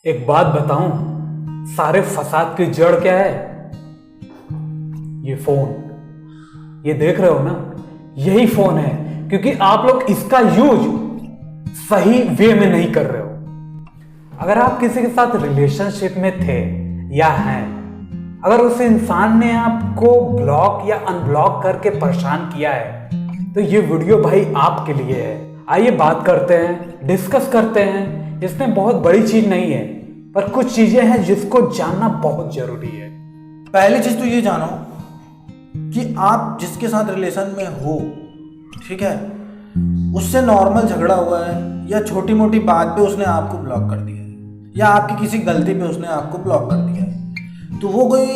एक बात बताऊं, सारे फसाद की जड़ क्या है? ये फोन। ये देख रहे हो ना, यही फोन है। क्योंकि आप लोग इसका यूज सही वे में नहीं कर रहे हो। अगर आप किसी के साथ रिलेशनशिप में थे या हैं, अगर उस इंसान ने आपको ब्लॉक या अनब्लॉक करके परेशान किया है, तो ये वीडियो भाई आपके लिए है। आइए बात करते हैं, डिस्कस करते हैं। इसमें बहुत बड़ी चीज नहीं है, पर कुछ चीजें हैं जिसको जानना बहुत जरूरी है। पहली चीज तो ये जानो कि आप जिसके साथ रिलेशन में हो, ठीक है, उससे नॉर्मल झगड़ा हुआ है या छोटी मोटी बात पे उसने आपको ब्लॉक कर दिया है या आपकी किसी गलती पे उसने आपको ब्लॉक कर दिया है, तो वो कोई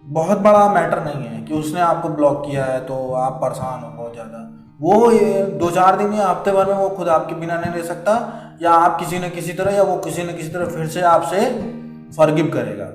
बहुत बड़ा मैटर नहीं है कि उसने आपको ब्लॉक किया है तो आप परेशान हो बहुत ज़्यादा। वो 2-4 दिन या हफ्ते भर में वो खुद आपके बिना नहीं रह सकता, या आप किसी न किसी तरह या वो किसी न किसी तरह फिर से आपसे फॉरगिव करेगा।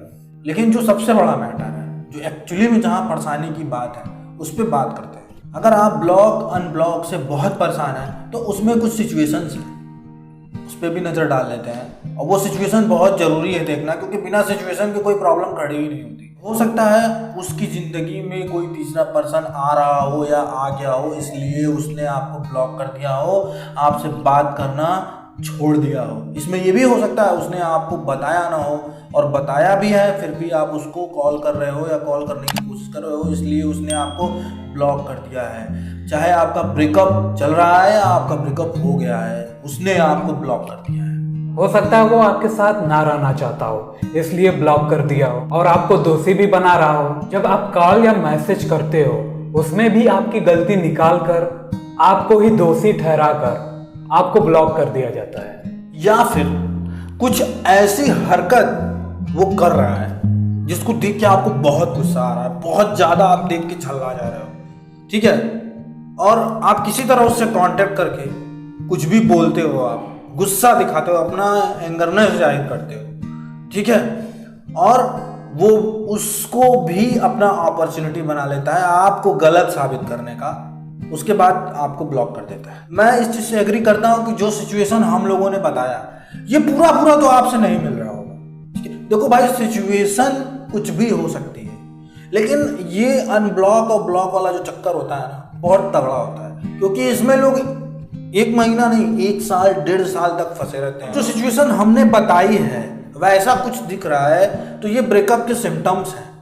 लेकिन जो सबसे बड़ा मैटर है, जो एक्चुअली में जहाँ परेशानी की बात है, उस पर बात करते हैं। अगर आप ब्लॉक अनब्लॉक से बहुत परेशान हैं तो उसमें कुछ सिचुएशंस हैं, उस पर भी नज़र डाल लेते हैं। और वो सिचुएशन बहुत ज़रूरी है देखना, क्योंकि बिना सिचुएशन के कोई प्रॉब्लम खड़ी ही नहीं होती। हो सकता है उसकी ज़िंदगी में कोई तीसरा पर्सन आ रहा हो या आ गया हो, इसलिए उसने आपको ब्लॉक कर दिया हो, आपसे बात करना छोड़ दिया हो। इसमें ये भी हो सकता है उसने आपको बताया ना हो, और बताया भी है फिर भी आप उसको कॉल कर रहे हो या कॉल करने की कोशिश कर रहे हो, इसलिए उसने आपको ब्लॉक कर दिया है। चाहे आपका ब्रेकअप चल रहा है या आपका ब्रेकअप हो गया है, उसने आपको ब्लॉक कर दिया है। हो सकता है वो आपके साथ ना रहना चाहता हो, इसलिए ब्लॉक कर दिया हो और आपको दोषी भी बना रहा हो। जब आप कॉल या मैसेज करते हो, उसमें भी आपकी गलती निकाल कर आपको ही दोषी ठहरा कर आपको ब्लॉक कर दिया जाता है। या फिर कुछ ऐसी हरकत वो कर रहा है जिसको देख के आपको बहुत गुस्सा आ रहा है, बहुत ज्यादा आप देख के छल्ला जा रहे हो, ठीक है, और आप किसी तरह उससे कांटेक्ट करके कुछ भी बोलते हो, आप गुस्सा दिखाते हो, अपना एंगरनेस जाहिर करते हो, ठीक है, और वो उसको भी अपना अपॉर्चुनिटी बना लेता है आपको गलत साबित करने का। उसके बाद आपको ब्लॉक कर देता है। मैं इस चीज से एग्री करता हूं कि जो सिचुएशन हम लोगों ने बताया, ये पूरा तो आपसे नहीं मिल रहा होगा। देखो भाई, सिचुएशन कुछ भी हो सकती है, लेकिन ये अनब्लॉक और ब्लॉक वाला जो चक्कर होता है ना, बहुत तगड़ा होता है, क्योंकि इसमें लोग 1 महीना नहीं, 1 साल 1.5 साल तक फंसे रहते हैं। जो सिचुएशन हमने बताई है वैसा कुछ दिख रहा है तो ये ब्रेकअप के सिम्टम्स हैं,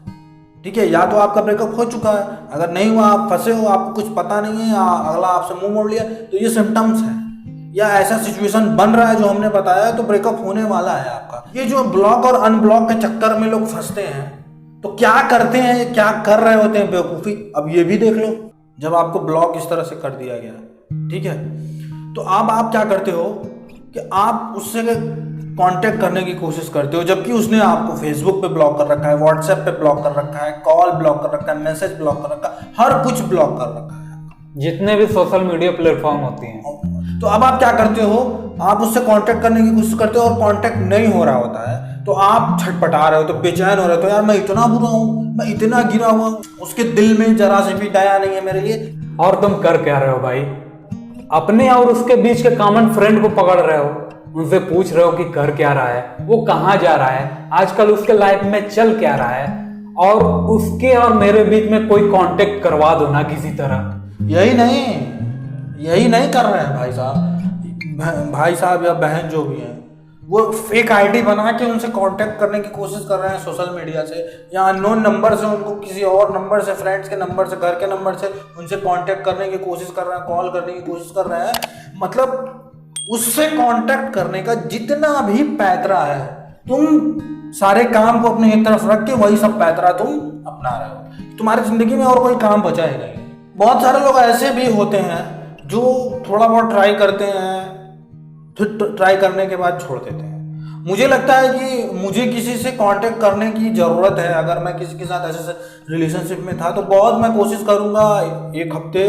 ठीक है। या तो आपका ब्रेकअप हो चुका है, अगर नहीं हुआ, आप फंसे हो, आपको कुछ पता नहीं है, या अगला आपसे मुंह मोड़ लिया, तो ये सिम्टम्स हैं। या ऐसा सिचुएशन बन रहा है जो हमने बताया, तो ब्रेकअप होने वाला है आपका। ये जो ब्लॉक और अनब्लॉक के चक्कर में लोग फंसते हैं, तो क्या करते हैं, क्या कर रहे होते हैं बेवकूफ़ी, अब ये भी देख लो। जब आपको ब्लॉक इस तरह से कर दिया गया, ठीक है, तो अब आप क्या करते हो कि आप उससे कांटेक्ट करने की कोशिश करते हो, जबकि उसने आपको फेसबुक पे ब्लॉक कर रखा है, व्हाट्सएप पे ब्लॉक कर रखा है, कॉल ब्लॉक कर रखा है, मैसेज ब्लॉक कर रखा है, हर कुछ ब्लॉक कर रखा है, जितने भी सोशल मीडिया प्लेटफॉर्म होते हैं। तो अब आप क्या करते हो, आप उससे कांटेक्ट करने की कोशिश करते हो और कांटेक्ट नहीं हो रहा होता है, तो आप छटपटा रहे हो, तो बेचैन हो रहे हो, तो यार मैं इतना बुरा हूँ, मैं इतना गिरा हुआ हूँ, उसके दिल में जरा से भी दया नहीं है मेरे लिए। और तुम कर क्या रहे हो भाई? अपने और उसके बीच के कॉमन फ्रेंड को पकड़ रहे हो, उनसे पूछ रहे हो कि कर क्या रहा है, वो कहाँ जा रहा है, आजकल उसके लाइफ में चल क्या रहा है, और उसके और मेरे बीच में कोई कांटेक्ट करवा दो ना किसी तरह। यही नहीं कर रहे हैं भाई साहब या बहन जो भी हैं, वो फेक आईडी बना के उनसे कांटेक्ट करने की कोशिश कर रहे हैं सोशल मीडिया से, या अननोन नंबर से उनको किसी और नंबर से, फ्रेंड्स के नंबर से, घर के नंबर से उनसे कांटेक्ट करने की कोशिश कर रहे हैं, कॉल करने की कोशिश कर रहे हैं। मतलब उससे कांटेक्ट करने का जितना भी पैतरा है, तुम सारे काम को अपने एक तरफ रख के वही सब पैतरा तुम अपना रहे हो। तुम्हारी जिंदगी में और कोई काम बचा ही नहीं। बहुत सारे लोग ऐसे भी होते हैं जो थोड़ा बहुत ट्राई करते हैं, फिर ट्राई करने के बाद छोड़ देते हैं। मुझे लगता है कि मुझे किसी से कांटेक्ट करने की ज़रूरत है। अगर मैं किसी के साथ ऐसे रिलेशनशिप में था तो बहुत मैं कोशिश करूँगा, 1 हफ्ते,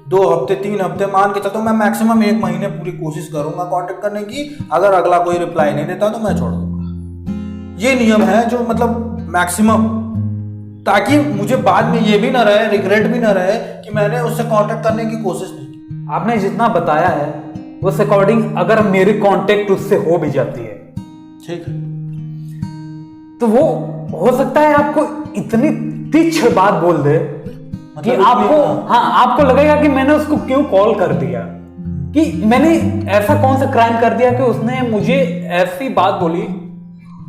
2 हफ्ते, 3 हफ्ते, मान के चलता हूँ मैं, मैक्सिमम 1 महीने पूरी कोशिश करूँगा कांटेक्ट करने की। अगर अगला कोई रिप्लाई नहीं देता तो मैं छोड़ दूँगा। ये नियम है जो मतलब मैक्सिमम, ताकि मुझे बाद में ये भी ना रहे, रिग्रेट भी ना रहे कि मैंने उससे कांटेक्ट करने की कोशिश नहीं की। आपने जितना बताया है उस अकॉर्डिंग अगर मेरी कांटेक्ट उससे हो भी जाती है, ठीक है। तो वो हो सकता है आपको इतनी तीक्ष्ण बात बोल दे कि आपको, हाँ, आपको लगेगा कि मैंने उसको क्यों कॉल कर दिया, कि मैंने ऐसा कौन सा क्राइम कर दिया कि उसने मुझे ऐसी बात बोली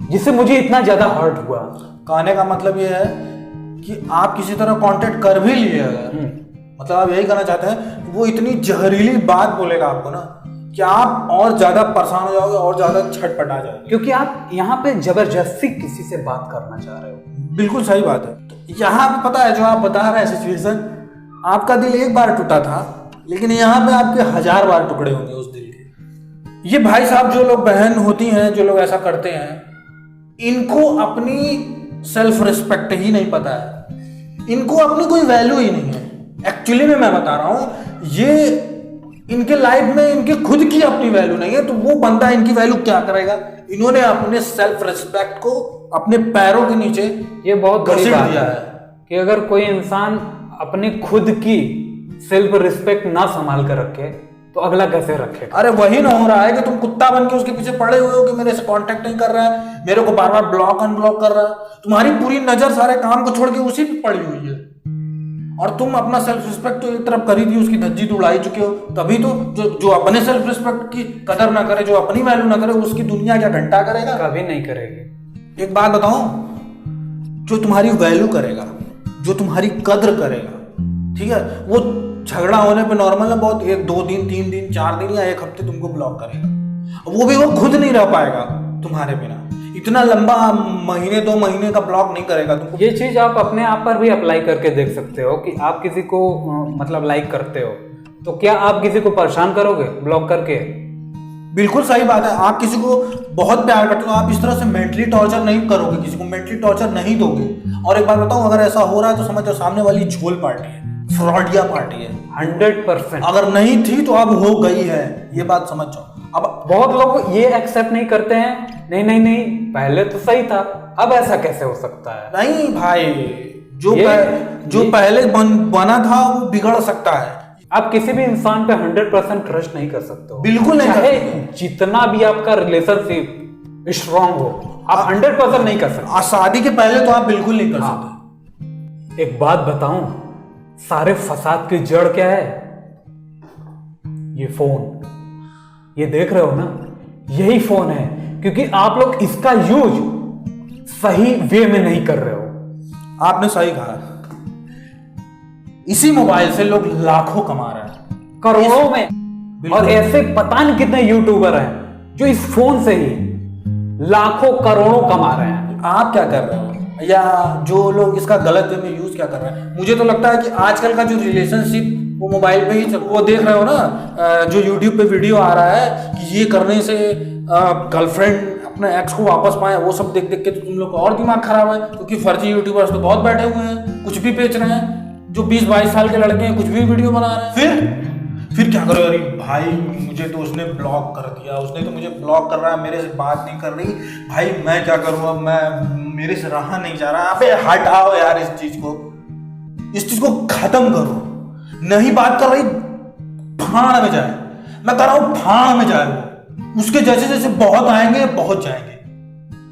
जिससे मुझे इतना ज्यादा हर्ट हुआ। कहने का मतलब ये है कि आप किसी तरह कांटेक्ट कर भी लिए अगर, मतलब आप यही कहना चाहते हैं कि वो इतनी जहरीली बात बोलेगा आपको ना कि आप और ज्यादा परेशान हो जाओगे और ज्यादा छटपटा जाओगे, क्योंकि आप यहाँ पे जबरदस्ती किसी से बात करना चाह रहे हो। बिल्कुल सही बात है। तो यहाँ पे पता है जो आप बता रहे हैं सिचुएशन, आपका दिल एक बार टूटा था लेकिन यहाँ पे आपके 1000 बार टुकड़े होंगे उस दिल के। ये भाई साहब जो लोग बहन होती हैं, जो लोग ऐसा करते हैं, इनको अपनी सेल्फ रिस्पेक्ट ही नहीं पता है, इनको अपनी कोई वैल्यू ही नहीं है। एक्चुअली में मैं बता रहा हूं, ये इनके लाइफ में इनके खुद की अपनी वैल्यू नहीं है, तो वो बंदा इनकी वैल्यू क्या करेगा। इन्होंने अपने सेल्फ रिस्पेक्ट को अपने पैरों के नीचे ये बहुत बड़ी बात दिया है कि अगर कोई इंसान अपनी खुद की सेल्फ रिस्पेक्ट ना संभाल कर रखे तो अगला कैसे रखेगा। अरे वही ना हो रहा है कि तुम कुत्ता बन के उसके पीछे पड़े हुए हो कि मेरे से कांटेक्ट नहीं कर रहा है, मेरे को बार बार ब्लॉक अनब्लॉक कर रहा है। तुम्हारी पूरी नजर सारे काम को छोड़ के उसी पे पड़ी हुई है और तुम अपना सेल्फ रिस्पेक्ट तो एक तरफ करी थी, उसकी धज्जी तो उड़ाई चुके हो। तभी तो जो अपने सेल्फ रिस्पेक्ट की कदर ना करे, जो अपनी वैल्यू ना करे, उसकी दुनिया क्या घंटा करेगा। कभी नहीं करेगी। एक बात बताऊं, जो तुम्हारी वैल्यू करेगा, जो तुम्हारी कद्र करेगा, ठीक है, वो झगड़ा होने पे नॉर्मल ना बहुत 1 2 दिन 3 दिन 4 दिन या 1 हफ्ते तुमको ब्लॉक करेगा। वो भी वो खुद नहीं रह पाएगा तुम्हारे बिना, इतना लंबा महीने 2 महीने का ब्लॉक नहीं करेगा तुमको। ये चीज आप अपने आप पर भी अप्लाई करके देख सकते हो कि आप किसी को मतलब लाइक करते हो तो क्या आप किसी को परेशान करोगे ब्लॉक करके। बिल्कुल सही बात है। आप किसी को बहुत प्यार करते हो, आप इस तरह से मेंटली टॉर्चर नहीं करोगे, किसी को मेंटली टॉर्चर नहीं दोगे। और एक बात बताऊं, अगर ऐसा हो रहा है तो समझ जाओ सामने वाली झोल पार्टी है, फ्रॉडिया पार्टी है 100%। अगर नहीं थी तो अब हो गई है, ये बात समझ जाओ। अब बहुत लोग ये एक्सेप्ट नहीं करते हैं, नहीं नहीं नहीं पहले तो सही था, अब ऐसा कैसे हो सकता है। नहीं भाई, जो पहले बना था वो बिगड़ सकता है। आप किसी भी इंसान पे 100% ट्रस्ट नहीं कर सकते हो, बिल्कुल नहीं चाहे जितना भी आपका रिलेशनशिप स्ट्रांग हो, आप 100% नहीं कर सकते। शादी के पहले तो आप बिल्कुल नहीं कर सकते। एक बात बताऊं, सारे फसाद की जड़ क्या है। ये फोन, ये देख रहे हो ना, यही फोन है, क्योंकि आप लोग इसका यूज सही वे में नहीं कर रहे हो। आपने सही कहा, इसी मोबाइल से लोग लाखों कमा रहे हैं, करोड़ों में। और ऐसे पता नहीं कितने यूट्यूबर हैं जो इस फोन से ही लाखों करोड़ों कमा रहे हैं। आप क्या कर रहे हो, या जो लोग इसका गलत वे में यूज क्या कर रहे हैं। मुझे तो लगता है कि आजकल का जो रिलेशनशिप वो मोबाइल पे ही वो देख रहे हो ना, जो यूट्यूब पे वीडियो आ रहा है कि ये करने से गर्लफ्रेंड अपने एक्स को वापस पाए, वो सब देख देख के तो तुम लोग का और दिमाग खराब है, क्योंकि फर्जी यूट्यूबर्स तो बहुत बैठे हुए हैं, कुछ भी बेच रहे हैं। जो 20-22 साल के लड़के हैं कुछ भी वीडियो बना रहे हैं। फिर क्या करो, अरे भाई मुझे तो उसने ब्लॉक कर दिया, उसने तो मुझे ब्लॉक कर रहा है, मेरे से बात नहीं कर रही, भाई मैं क्या करूँ, अब मैं मेरे से रहा नहीं जा रहा। अबे हटाओ यार इस चीज को खत्म करो। नहीं बात कर रही, फाड़ में जाए, मैं कह रहा हूं फाड़ में जाए वो। उसके जैसे जैसे बहुत आएंगे बहुत जाएंगे,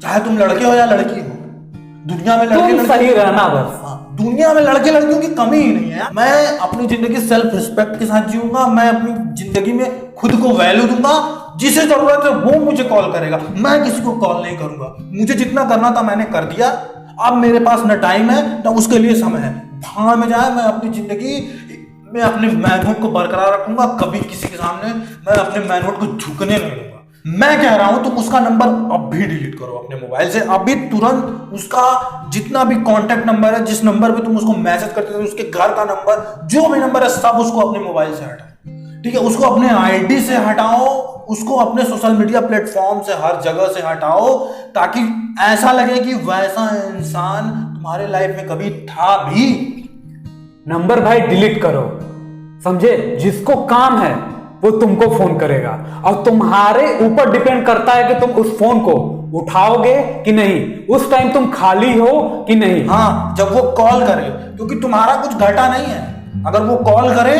चाहे तुम लड़के हो या लड़की हो। दुनिया में लड़के सही रहना बस। दुनिया में लड़के लड़कियों की कमी ही नहीं है। मैं अपनी जिंदगी सेल्फ रिस्पेक्ट के साथ जीऊंगा, मैं अपनी जिंदगी में खुद को वैल्यू दूंगा। जिसे जरूरत है वो मुझे कॉल करेगा, मैं किसी को कॉल नहीं करूंगा। मुझे जितना करना था मैंने कर दिया, अब मेरे पास न टाइम है न उसके लिए समय है। भाड़ में जाए, मैं अपनी जिंदगी में अपने मैनहुड को बरकरार रखूंगा। कभी किसी के सामने मैं अपने मैनहुड को झुकने नहीं दूंगा। मैं कह रहा हूं तुम उसका नंबर अब भी डिलीट करो अपने मोबाइल से, अभी तुरंत। उसका जितना भी कांटेक्ट नंबर है, जिस नंबर पे तुम उसको मैसेज करते थे, उसके घर का नंबर, जो भी नंबर है, सब उसको अपने मोबाइल से हटाओ। ठीक है, उसको अपने आईडी से हटाओ, उसको अपने सोशल मीडिया प्लेटफॉर्म से, हर जगह से हटाओ, ताकि ऐसा लगे कि वैसा इंसान तुम्हारे लाइफ में कभी था भी। नंबर भाई डिलीट करो, समझे। जिसको काम है वो तुमको फोन करेगा और तुम्हारे ऊपर डिपेंड करता है कि तुम उस फोन को उठाओगे कि नहीं, उस टाइम तुम खाली हो कि नहीं। हाँ, जब वो कॉल करे, क्योंकि तुम्हारा कुछ घटा नहीं है। अगर वो कॉल करे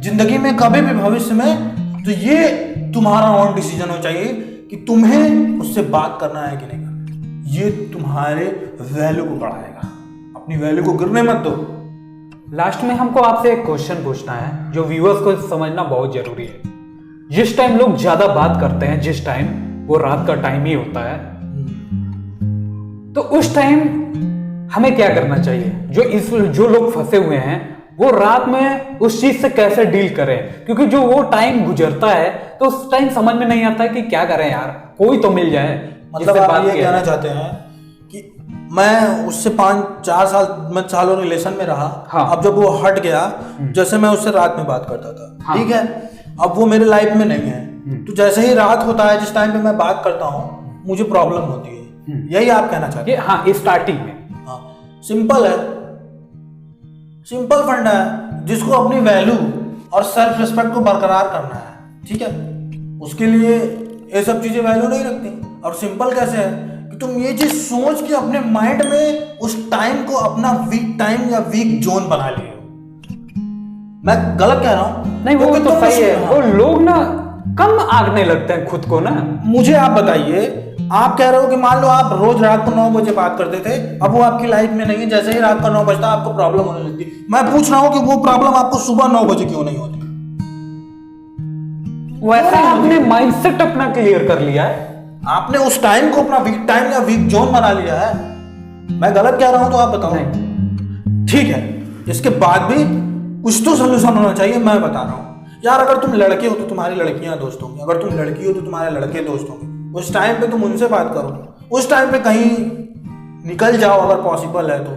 जिंदगी में कभी भी भविष्य में, तो ये तुम्हारा ऑन डिसीजन हो चाहिए कि तुम्हें उससे बात करना है कि नहीं करना। ये तुम्हारे वैल्यू को बढ़ाएगा। अपनी वैल्यू को गिरने मत दो। लास्ट में हमको आपसे एक क्वेश्चन पूछना है जो व्यूअर्स को समझना बहुत जरूरी है। जिस टाइम लोग ज्यादा बात करते हैं, जिस टाइम वो रात का टाइम ही होता है, तो उस टाइम हमें क्या करना चाहिए? जो लोग फंसे हुए हैं वो रात में उस चीज से कैसे डील करें? क्योंकि जो वो टाइम गुजरता है तो उस टाइम समझ में नहीं आता है कि क्या करें यार, कोई तो मिल जाए। मतलब आप ये कहना चाहते हैं कि मैं उससे 5-4 सालों रिलेशन में रहा। हाँ। अब जब वो हट गया, जैसे मैं उससे रात में बात करता था, हाँ। ठीक है, अब वो मेरे लाइफ में नहीं है, तो जैसे ही रात होता है, जिस टाइम पे मैं बात करता हूँ, मुझे प्रॉब्लम होती है। यही आप कहना चाहते हैं? हाँ, स्टार्टिंग में। हाँ, सिंपल है, सिंपल फंडा है। जिसको अपनी वैल्यू और सेल्फ रिस्पेक्ट को बरकरार करना है, ठीक है, उसके लिए ये सब चीजें वैल्यू नहीं रखती। और सिंपल कैसे है कि तुम ये चीज सोच के अपने माइंड में उस टाइम को अपना वीक टाइम या वीक जोन बना लिए। मैं गलत कह रहा हूं? नहीं, वो तो सही है। वो लोग ना कम आंकने लगते हैं खुद को ना। मुझे आप बताइए, आप कह रहे हो कि मान लो आप रोज रात को 9 बजे बात करते थे, अब वो आपकी लाइफ में नहीं है, जैसे ही रात का 9 बजता आपको प्रॉब्लम होने लगती। मैं पूछ रहा हूं कि वो प्रॉब्लम आपको सुबह 9 बजे क्यों नहीं होती? वैसे आपने माइंडसेट अपना क्लियर कर लिया है। आपने उस टाइम को अपना वीक टाइम या वीक जोन बना लिया है। मैं गलत कह रहा हूं तो आप बताओ। ठीक है, इसके बाद भी कुछ तो सोल्यूशन होना चाहिए। मैं बता रहा हूं यार, अगर तुम लड़के हो तो तुम्हारी लड़कियां दोस्त होंगी, अगर तुम लड़की हो तो तुम्हारे लड़के दोस्त होंगे। उस टाइम पे तुम उनसे बात करो, उस टाइम पे कहीं निकल जाओ अगर पॉसिबल है तो,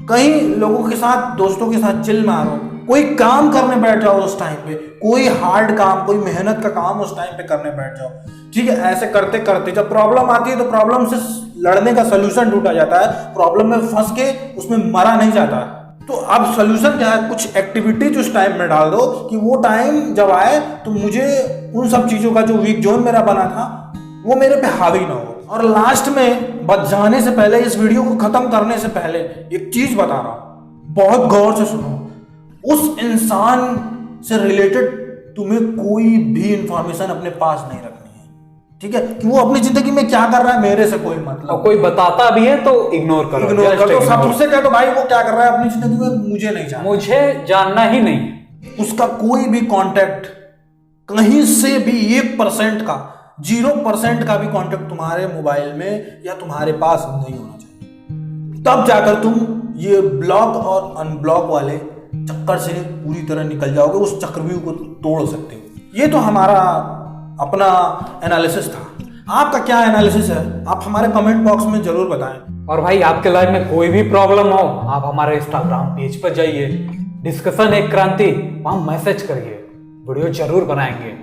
कहीं लोगों के साथ, दोस्तों के साथ चिल मारो, कोई काम करने बैठ जाओ उस टाइम पे, कोई हार्ड काम, कोई मेहनत का काम उस टाइम पे करने बैठ जाओ, ठीक है। ऐसे करते करते जब प्रॉब्लम आती है तो प्रॉब्लम से लड़ने का सोल्यूशन ढूंढा जाता है, प्रॉब्लम में फंस के उसमें मरा नहीं जाता। तो अब सोल्यूशन क्या है? कुछ एक्टिविटीज उस टाइम में डाल दो कि वो टाइम जब आए तो मुझे उन सब चीजों का जो वीक जोन मेरा बना था वो मेरे पे हावी ना हो। और लास्ट में बच जाने से पहले, इस वीडियो को खत्म करने से पहले एक चीज बता रहा हूं, बहुत गौर से सुनो। उस इंसान से रिलेटेड तुम्हें कोई भी इंफॉर्मेशन अपने पास नहीं रखनी है, ठीक है, कि वो अपनी जिंदगी में क्या कर रहा है मेरे से कोई मतलब। और कोई बताता भी है तो इग्नोर करो, इग्नोर कर दो। सब उससे कह दो भाई वो क्या कर रहा है अपनी जिंदगी में, मुझे नहीं जानना, मुझे जानना ही नहीं। उसका कोई भी कांटेक्ट कहीं से भी 1% का, 0% का भी कांटेक्ट तुम्हारे मोबाइल में या तुम्हारे पास नहीं होना चाहिए। तब जाकर तुम ये ब्लॉक और अनब्लॉक वाले चक्कर से पूरी तरह निकल जाओगे, उस चक्रव्यूह को तोड़ सकते हो। ये तो हमारा अपना एनालिसिस था। आपका क्या एनालिसिस है आप हमारे कमेंट बॉक्स में जरूर बताएं। और भाई आपके लाइफ में कोई भी प्रॉब्लम हो, आप हमारे इंस्टाग्राम पेज पर जाइए, डिस्कशन एक क्रांति, वहां मैसेज करिए, वीडियो जरूर बनाएंगे।